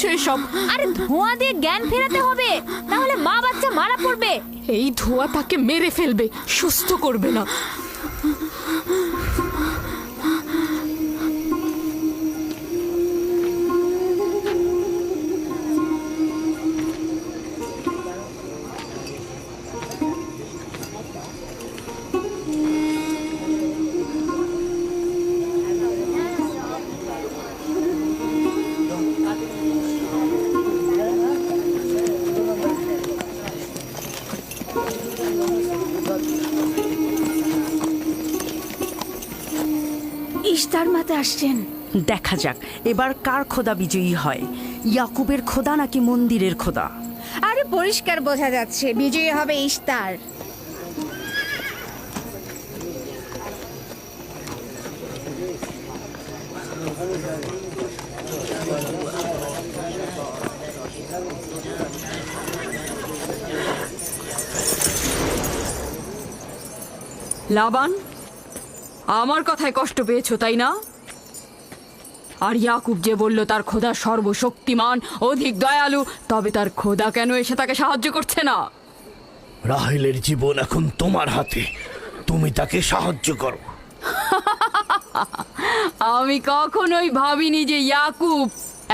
করছো এসব? আরে ধোঁয়া দিয়ে জ্ঞান ফেরাতে হবে, তাহলে মা বাচ্চা মারা পড়বে। এই ধোঁয়া তাকে মেরে ফেলবে, সুস্থ করবে না। ইশতার মাতে আসছেন। দেখা যাক এবার কার খোদা বিজয়ী হয়, ইয়াকুবের খোদা নাকি মন্দিরের খোদা। আরে পরিষ্কার বোঝা যাচ্ছে বিজয়ী হবে ইশতার। লাবান, আমার কথায় কষ্ট পেয়েছো তাই না? আর ইয়াকুব যে বলল তার খোদা সর্বশক্তিমান, অধিক দয়ালু, তবে তার খোদা কেন এসে তাকে সাহায্য করছে না? রাহেলের জীবন এখন তোমার হাতে, তুমি তাকে সাহায্য করো। আমি কখনোই ভাবিনি যে ইয়াকুব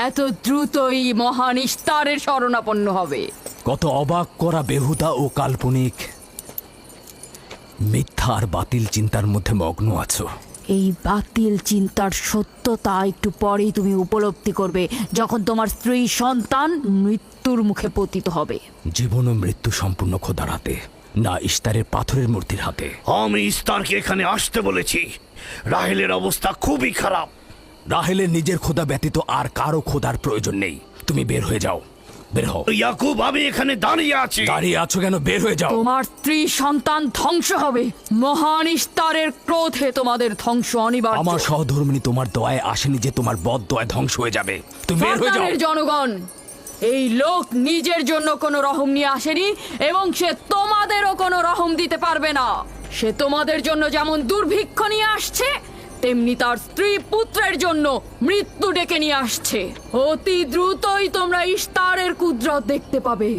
এত দ্রুতই মহান ইশতারের শরণাপন্ন হবে। কত অবাক করা, বেহুদা ও কাল্পনিক, মিথ্যা আর বাতিল চিন্তার মধ্যে মগ্ন আছো। এই বাতিল চিন্তার সত্যতা একটু পরেই তুমি উপলব্ধি করবে, যখন তোমার স্ত্রী সন্তান মৃত্যুর মুখে পতিত হবে। জীবন ও মৃত্যু সম্পূর্ণ খোদার হাতে, না ইশতারের পাথরের মূর্তির হাতে। আমি ইস্তারকে এখানে আসতে বলেছি। রাহেলের অবস্থা খুবই খারাপ। রাহেলের নিজের খোদা ব্যতীত আর কারো খোদার প্রয়োজন নেই। তুমি বের হয়ে যাও, বের হও। ইয়াকুব, আমি এখানে দাঁড়িয়ে আছি। দাঁড়িয়ে আছো কেন? বের হয়ে যাও। তোমার স্ত্রী সন্তান ধ্বংস হবে, মহান ইশতারের ক্রোধে তোমাদের ধ্বংস অনিবার্য। আমার সহধর্মিনী তোমার দয়ায় আসেনি যে তোমার বদ দয়ায় ধ্বংস হয়ে যাবে। তুমি বের হয়ে যাও। ফাদ্দানের জনগণ, এই লোক নিজের জন্য কোনো রহম নিয়ে আসেনি এবং সে তোমাদেরও কোনো রহম দিতে পারবে না। সে তোমাদের জন্য যেমন দুর্ভিক্ষ নিয়ে আসছে, তেমনি তার স্ত্রী পুত্রের জন্য মৃত্যু ডেকে নিয়ে আসছে। অতি দ্রুতই তোমরা ইশতারের কুদরত দেখতে পাবে।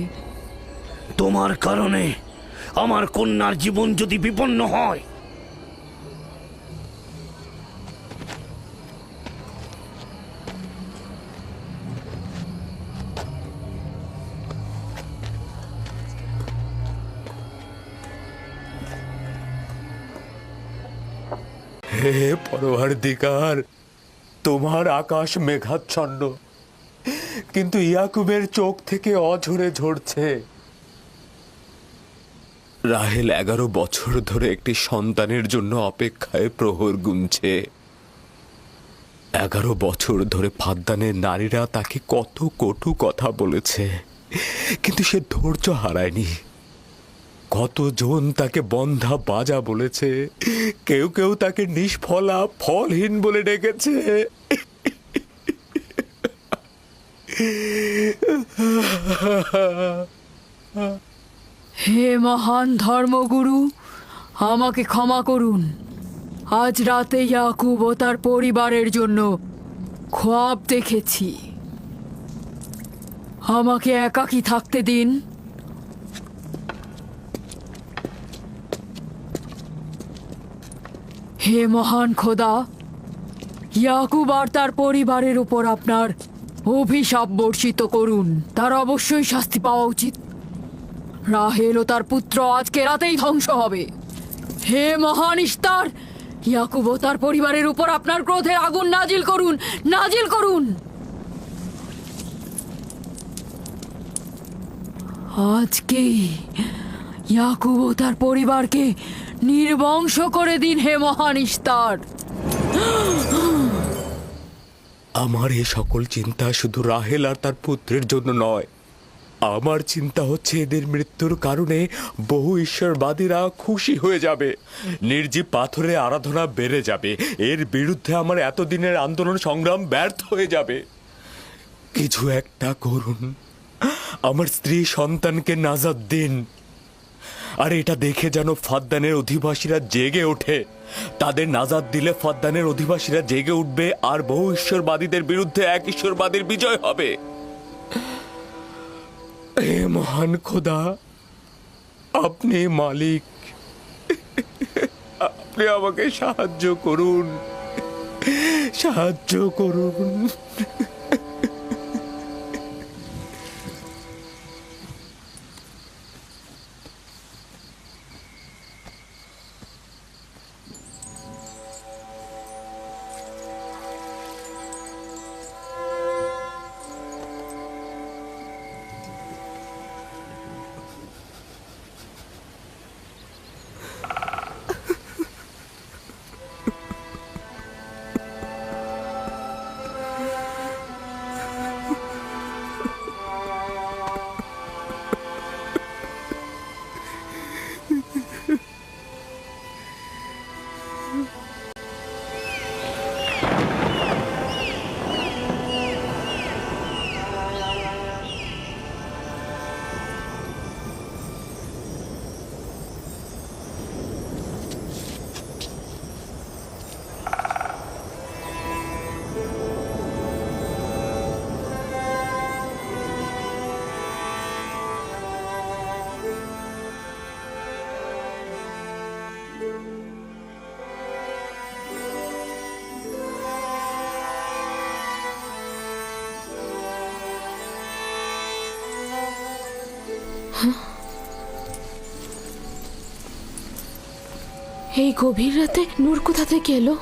তোমার কারণে আমার কন্যার জীবন যদি বিপন্ন হয়, হে পরওয়ারদিগার, তোমার আকাশ মেঘাচ্ছন্ন, কিন্তু ইয়াকুবের চোখ থেকে অঝরে ঝরছে। রাহেল 11 বছর ধরে একটি সন্তানের জন্য অপেক্ষায় প্রহর গুনছে। 11 বছর ধরে ফাদ্দানের নারীরা তাকে কত কটু কথা বলেছে, কিন্তু সে ধৈর্য হারায়নি। কতজন তাকে বন্ধা বাজা বলেছে, কেউ কেউ তাকে নিষ্ফলা ফলহীন বলে ডেকেছে। হে মহান ধর্মগুরু, আমাকে ক্ষমা করুন। আজ রাতে ইয়াকুব ও তার পরিবারের জন্য খ্বাব দেখেছি। আমাকে একাকী থাকতে দিন। হে মহান খোদা, ইয়াকুব আর তার পরিবারের উপর আপনার অভিশাপ বর্ষিত করুন। তার অবশ্যই শাস্তি পাওয়া উচিত। রাহেল ও তার পুত্র আজকে রাতেই ধ্বংস হবে। হে মহান ইশতার, ইয়াকুব ও তার পরিবারের উপর আপনার ক্রোধের আগুন নাজিল করুন, নাজিল করুন। আজকেই ইয়াকুব ও তার পরিবারকে নির্বংশ করে দিন হে মহান ইশতার। আমার এই সকল চিন্তা শুধু রাহেল আর তার পুত্রের জন্য নয়, আমার চিন্তা হচ্ছে এদের মৃত্যুর কারণে বহু ঈশ্বরবাদীরা খুশি হয়ে যাবে, নির্জীব পাথরে আরাধনা বেড়ে যাবে, এর বিরুদ্ধে আমার এতদিনের আন্দোলন সংগ্রাম ব্যর্থ হয়ে যাবে। কিছু একটা করুন, আমার স্ত্রী সন্তানকে নাজাত দিন। আর এটা দেখে যেন ফাদ্দানের অধিবাসীরা জেগে ওঠে। তাদের নাজাত দিলে ফাদ্দানের অধিবাসীরা জেগে উঠবে আর বহু ঈশ্বরবাদীদের বিরুদ্ধে এক ঈশ্বরবাদীর বিজয় হবে। হে মহান খোদা, আপনি মালিক, আপনি আমাকে সাহায্য করুন, সাহায্য করুন। এই গভীর রাতে নূর কোথা থেকে এলো?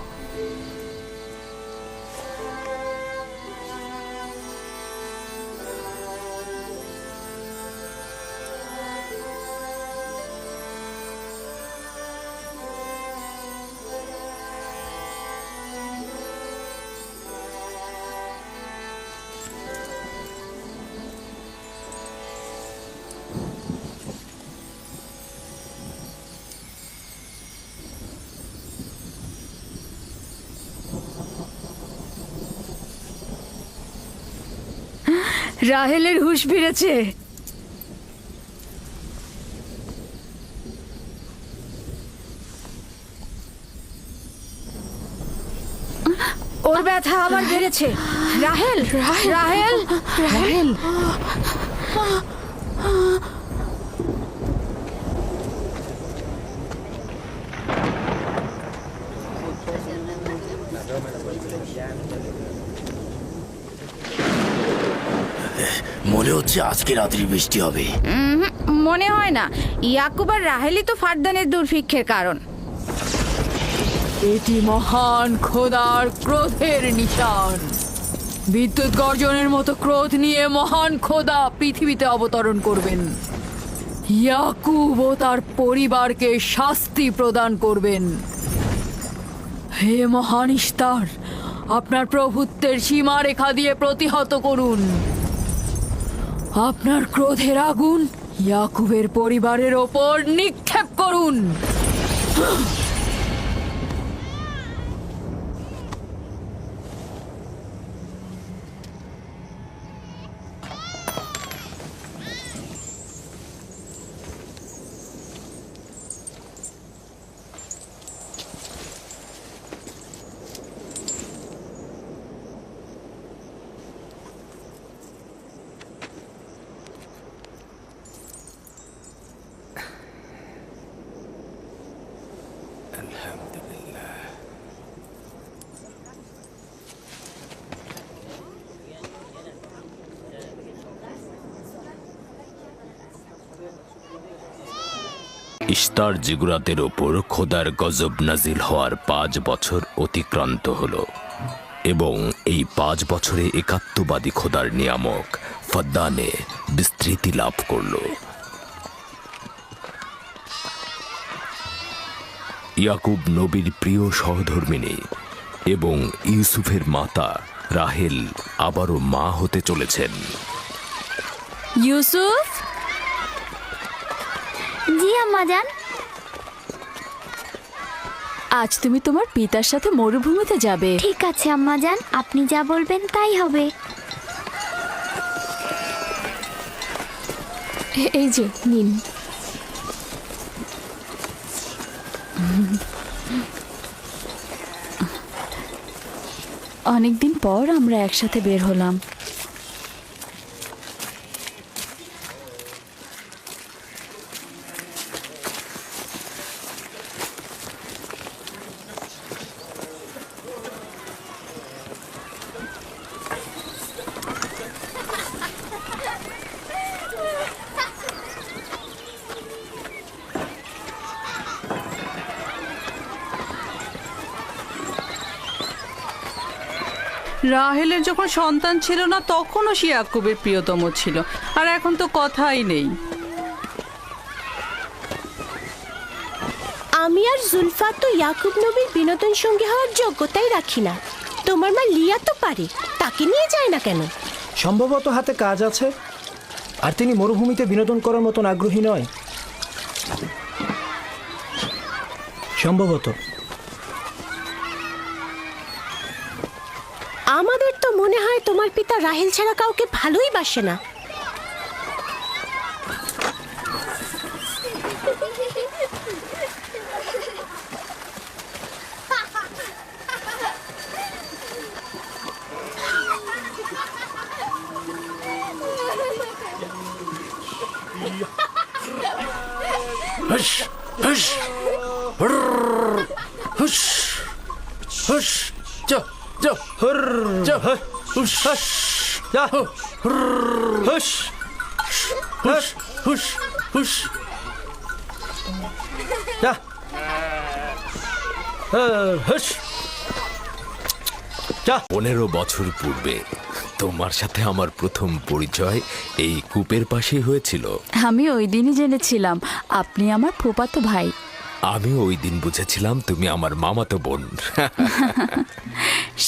রাহেলের হুঁশ ফিরেছে। ওর ব্যথা আবার বেড়েছে। রাহেল, রাহেল, রাহেল। মনে হচ্ছে আজকে রাত্রি বৃষ্টি হবে। মনে হয় না, ইয়াকুব আর রাহেলই তো ফারদানের দুর্ভিক্ষের কারণ। এটি মহান খোদার ক্রোধের নিশান। বিদ্যুৎ গর্জনের মতো ক্রোধ নিয়ে মহান খোদা পৃথিবীতে অবতরণ করবেন। ইয়াকুব ও তার পরিবারকে শাস্তি প্রদান করবেন। হে মহান ইস্তার, আপনার প্রভুত্বের সীমারেখা দিয়ে প্রতিহত করুন। আপনার ক্রোধের আগুন ইয়াকুবের পরিবারের ওপর নিক্ষেপ করুন। ইস্তার জিগুরাতের ওপর খোদার গজব নাজিল হওয়ার 5 বছর অতিক্রান্ত হল এবং এই 5 বছরে একাত্মবাদী খোদার নিয়ামক ফদ্দানে বিস্তৃতি লাভ করল। ইয়াকুব নবীর প্রিয় সহধর্মিণী এবং ইউসুফের মাতা রাহেল আবারও মা হতে চলেছেন। ইউসুফ, জি আম্মাজান। আজ তুমি তোমার পিতার সাথে মরুভূমিতে যাবে। ঠিক আছে আম্মাজান, আপনি যা বলবেন তাই হবে। এই যে নিন। অনেকদিন পর আমরা একসাথে বের হলাম। রাহেলের যখন সন্তান ছিল না তখনও সে ইয়াকুবের প্রিয়তম ছিল, আর এখন তো কথাই নেই। আমি আর জুলফা তো ইয়াকুব নবীর বিনোদন সঙ্গী হওয়ার যোগ্যতাই রাখি না। তোমার মা লিয়া তো পারে, তাকে নিয়ে যায় না কেন? সম্ভবত হাতে কাজ আছে, আর তিনি মরুভূমিতে বিনোদন করার মতন আগ্রহী নয়। সম্ভবত। আমাদের তো মনে হয় তোমার পিতা রাহেল ছাড়া কাউকে ভালোই বাসে না। হুশ হুশ হুশ হুশ যা যা যা হুশ যা হুশ হুশ হুশ হুশ যা হুশ যা। 15 বছর পূর্বে তোমার সাথে আমার প্রথম পরিচয় এই কূপের পাশেই হয়েছিল। আমি ওই দিনই জেনেছিলাম আপনি আমার ফুফাতো ভাই। আমি ওই দিন বুঝেছিলাম তুমি আমার মামাতো বোন।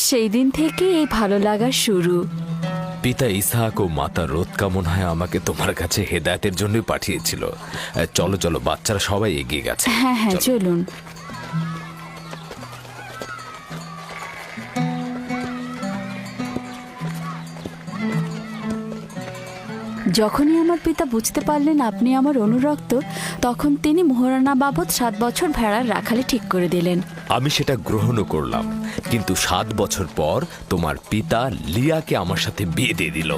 সেই দিন থেকে এই ভালো লাগার শুরু। পিতা ইসহাক ও মাতা রোদকা মনে হয় আমাকে তোমার কাছে হেদায়েতের জন্যই পাঠিয়েছিল। চলো চলো, বাচ্চারা সবাই এগিয়ে গেছে। হ্যাঁ হ্যাঁ, চলো। চলুন। যখনই আমার পিতা বুঝতে পারলেন আপনি আমার অনুরক্ত, তখন তিনি মোহরানা বাবদ 7 বছর ভেড়ার রাখালি ঠিক করে দিলেন। আমি সেটা গ্রহণও করলাম, কিন্তু 7 বছর পর তোমার পিতা লিয়াকে আমার সাথে বিয়ে দিয়ে দিল।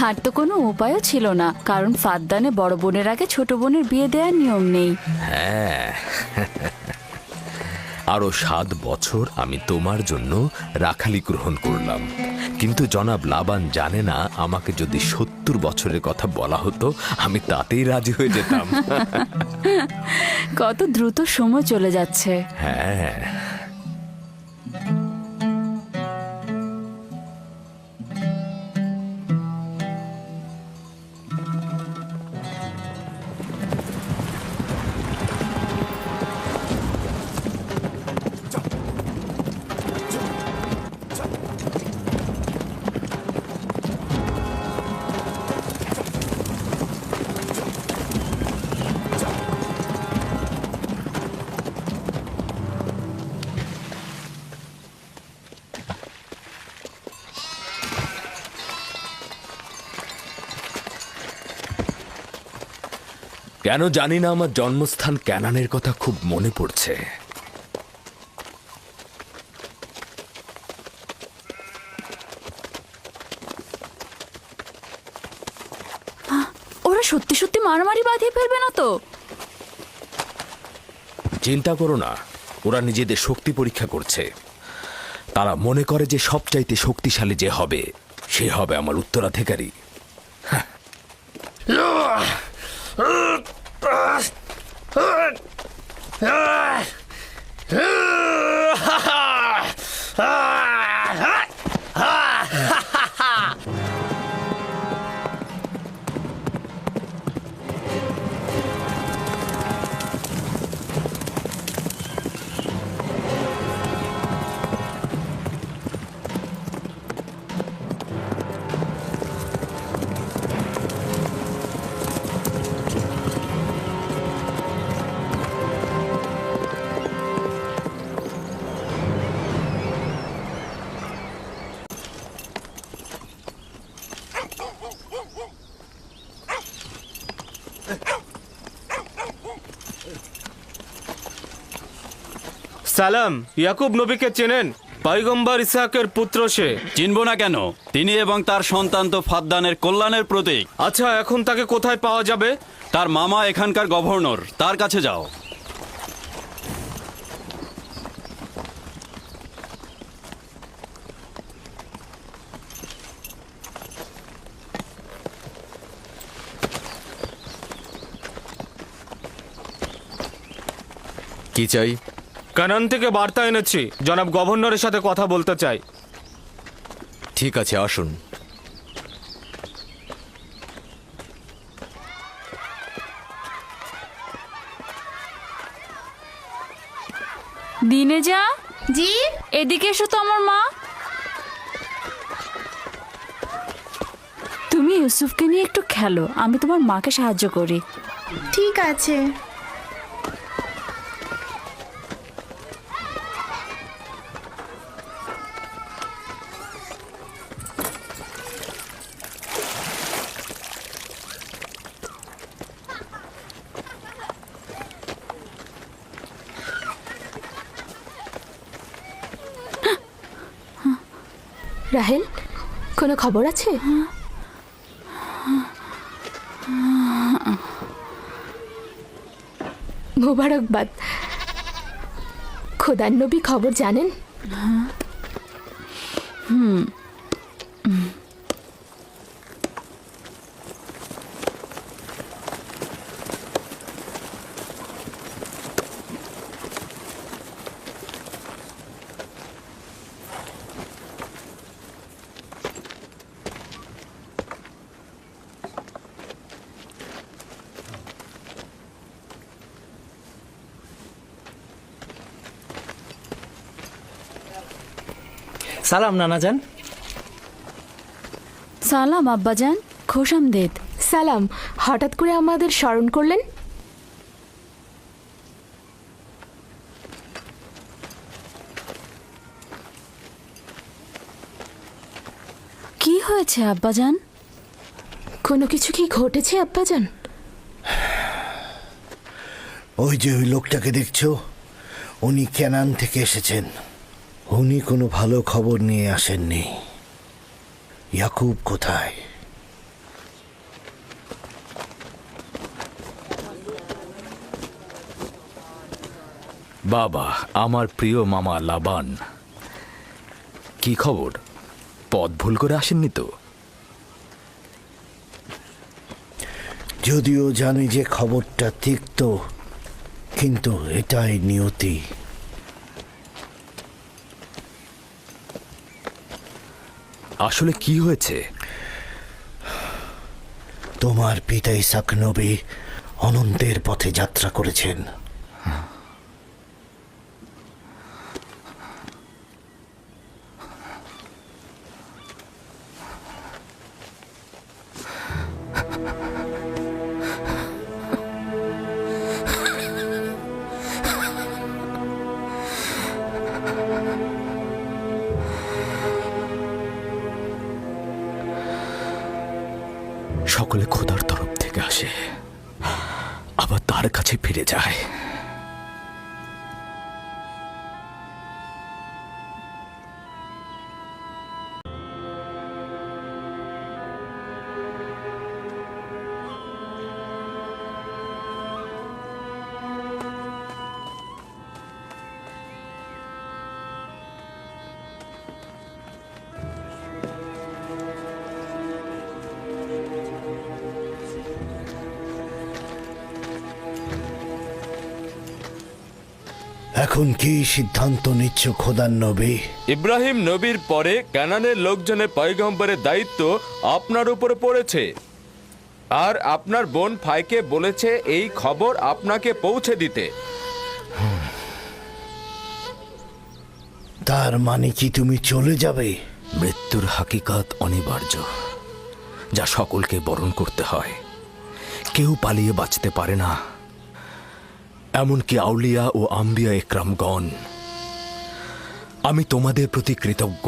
আর তো কোনো উপায়ও ছিল না, কারণ ফাদ্দানে বড় বোনের আগে ছোট বোনের বিয়ে দেওয়ার নিয়ম নেই। হ্যাঁ, আরো 7 বছর আমি তোমার জন্য রাখালি গ্রহণ করলাম, কিন্তু জনাব লাবান জানে না আমাকে যদি 70 বছরের কথা বলা হতো আমি তাতেই রাজি হয়ে যেতাম। কত দ্রুত সময় চলে যাচ্ছে। হ্যাঁ, কেন জানি না আমার জন্মস্থান ক্যানানের কথা খুব মনে পড়ছে। ওরা সত্যি সত্যি মারামারি বাঁধিয়ে ফেলবে না তো? চিন্তা করো না, ওরা নিজেদের শক্তি পরীক্ষা করছে। তারা মনে করে যে সবচাইতে শক্তিশালী যে হবে সে হবে আমার উত্তরাধিকারী। সালাম, ইয়াকুব নবীকে চেনেন? পয়গম্বর ইসহাকের পুত্র সে। চিনব না কেন? তিনি এবং তার সন্তান তো ফাদ্দানের কল্যাণের প্রতীক। আচ্ছা, এখন তাকে কোথায় পাওয়া যাবে? তার মামা এখানকার গভর্নর, তার কাছে যাও। কি চাই? কানান থেকে বার্তা এনেছি, জনাব গভর্নরের সাথে কথা বলতে চাই। ঠিক আছে, আসুন। দিনে যা, জি এদিকে এসো তো আমার মা। তুমি ইউসুফকে নিয়ে একটু খেলো, আমি তোমার মাকে সাহায্য করি। ঠিক আছে। রাহেল, কোনো খবর আছে? মোবারকবাদ। খোদার নবী খবর জানেন? সালাম নানাজান। সালাম আব্বাজান, খোশামদেদ। সালাম, হঠাৎ করে আমাদের স্মরণ করলেন? কি হয়েছে আব্বাজান? কোনো কিছু কি ঘটেছে আব্বাজান? ওই যে ওই লোকটাকে দেখছো, উনি কেনান থেকে এসেছেন। উনি কোনো ভালো খবর নিয়ে আসেননি। ইয়াকুব কোথায়? বাবা, আমার প্রিয় মামা লাবান, কি খবর? পথ ভুল করে আসেননি তো? যদিও জানি যে খবরটা তিক্ত, কিন্তু এটাই নিয়তি। আসলে কি হয়েছে? তোমার পিতা ইসাক নবী অনন্তের পথে যাত্রা করেছেন। সকলে খোদার তরফ থেকে আসে, আবার তার কাছে ফিরে যায়। এখন কি সিদ্ধান্ত নিচ্ছ খোদার নবী? ইব্রাহিম নবীর পরে কানানের লোকজনের পয়গম্বরের দায়িত্ব আপনার উপরে পড়েছে, আর আপনার বোন ফাইকে বলেছে এই খবর আপনাকে পৌঁছে দিতে। তার মানে কি তুমি চলে যাবে? মৃত্যুর হাকিকাত অনিবার্য, যা সকলকে বরণ করতে হয়। কেউ পালিয়ে বাঁচতে পারে না, এমনকি আউলিয়া ও আম্বিয়া একরামগণ। আমি তোমাদের প্রতি কৃতজ্ঞ।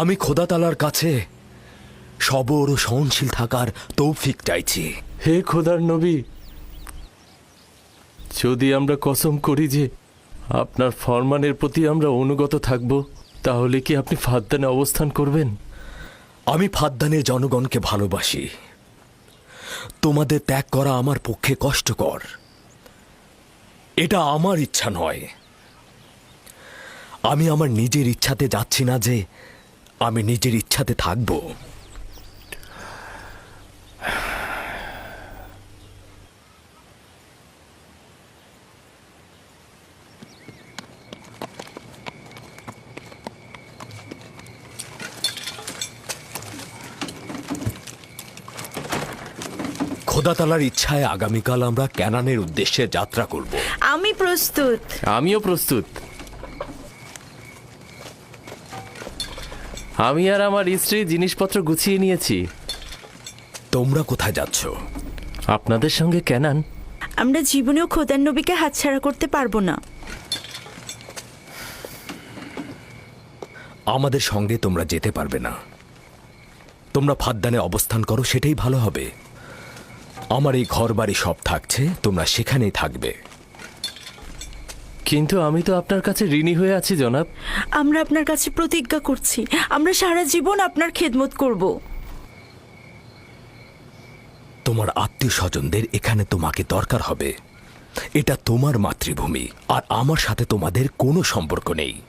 আমি খোদা তাআলার কাছে সবর ও সহনশীল থাকার তৌফিক চাইছি। হে খোদার নবী, যদি আমরা কসম করি যে আপনার ফরমানের প্রতি আমরা অনুগত থাকব, তাহলে কি আপনি ফাদ্দানে অবস্থান করবেন? আমি ফাদ্দানের জনগণকে ভালোবাসি। তোমাদের ত্যাগ করা আমার পক্ষে কষ্টকর। এটা আমার ইচ্ছা নয়। আমি আমার নিজের ইচ্ছাতে যাচ্ছি না যে আমি নিজের ইচ্ছাতে থাকব। খোদা তাআলার ইচ্ছায় আগামীকাল আমরা ক্যানানের উদ্দেশ্যে যাত্রা করব। আমি প্রস্তুত। আমিও প্রস্তুত। আমি আর আমার স্ত্রী জিনিসপত্র গুছিয়ে নিয়েছি। তোমরা কোথায় যাচ্ছ? আপনাদের সঙ্গে ক্যানান। আমরা জীবনেও খোদার নবীকে হাতছাড়া করতে পারবো না। আমাদের সঙ্গে তোমরা যেতে পারবে না। তোমরা ফাদ্দানে অবস্থান করো, সেটাই ভালো হবে। আমার এই ঘর বাড়ি সব থাকছে, তোমরা সেখানেই থাকবে। কিন্তু আমি তো আপনার কাছে ঋণী হয়ে আছি জনাব। আমরা আপনার কাছে প্রতিজ্ঞা করছি, আমরা সারা জীবন আপনার খেদমত করব। তোমার আত্মীয় স্বজনদের এখানে তোমাকে দরকার হবে। এটা তোমার মাতৃভূমি, আর আমার সাথে তোমাদের কোনো সম্পর্ক নেই।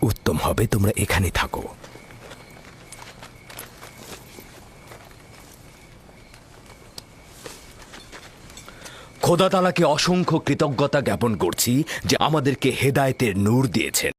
উত্তম হবে তোমরা এখানে থাকো। খোদা তাআলাকে অসংখ্য কৃতজ্ঞতা জ্ঞাপন করছি যে আমাদেরকে হেদায়েতের নূর দিয়েছেন।